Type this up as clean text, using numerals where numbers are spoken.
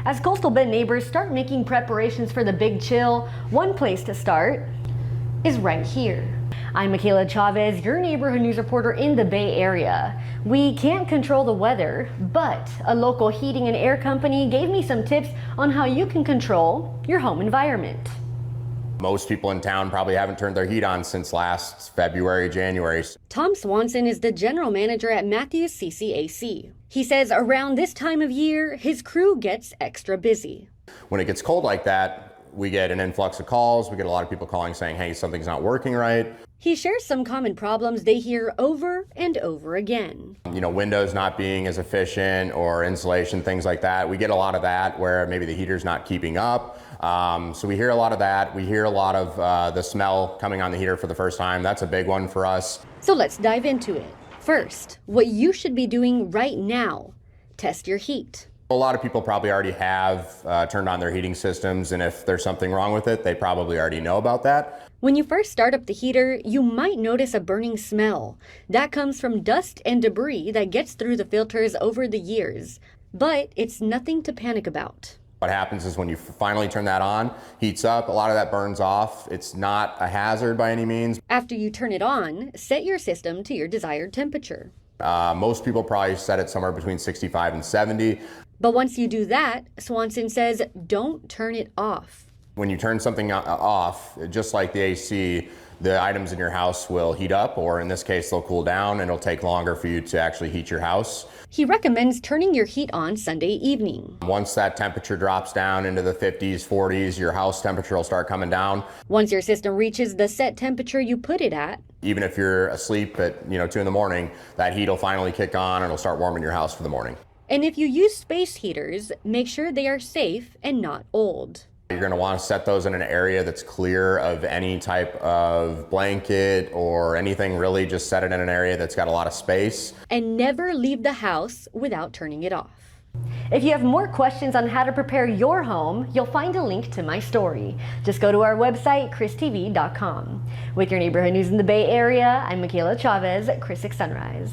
As Coastal Bend neighbors start making preparations for the big chill, one place to start is right here. I'm Michaela Chavez, your neighborhood news reporter in the Bay Area. We can't control the weather, but a local heating and air company gave me some tips on how you can control your home environment. Most people in town probably haven't turned their heat on since last February, January. Tom Swanson is the general manager at Matthews CCAC. He says around this time of year, his crew gets extra busy. When it gets cold like that, we get an influx of calls. We get a lot of people calling saying, hey, something's not working right. He shares some common problems they hear over and over again. Windows not being as efficient or insulation, things like that. We get a lot of that where maybe the heater's not keeping up. So we hear a lot of that. We hear a lot of the smell coming on the heater for the first time. That's a big one for us. So let's dive into it. First, what you should be doing right now: test your heat. A lot of people probably already have turned on their heating systems, and if there's something wrong with it, they probably already know about that. When you first start up the heater, you might notice a burning smell. That comes from dust and debris that gets through the filters over the years. But it's nothing to panic about. What happens is when you finally turn that on, heats up, a lot of that burns off. It's not a hazard by any means. After you turn it on, set your system to your desired temperature. Most people probably set it somewhere between 65 and 70. But once you do that, Swanson says don't turn it off. When you turn something off, just like the AC, the items in your house will heat up, or in this case, they'll cool down, and it'll take longer for you to actually heat your house. He recommends turning your heat on Sunday evening. Once that temperature drops down into the 50s, 40s, your house temperature will start coming down. Once your system reaches the set temperature you put it at, even if you're asleep at 2 in the morning, that heat will finally kick on and it'll start warming your house for the morning. And if you use space heaters, make sure they are safe and not old. You're going to want to set those in an area that's clear of any type of blanket or anything really. Just set it in an area that's got a lot of space. And never leave the house without turning it off. If you have more questions on how to prepare your home, you'll find a link to my story. Just go to our website, christv.com. With your neighborhood news in the Bay Area, I'm Michaela Chavez at Chris 6 Sunrise.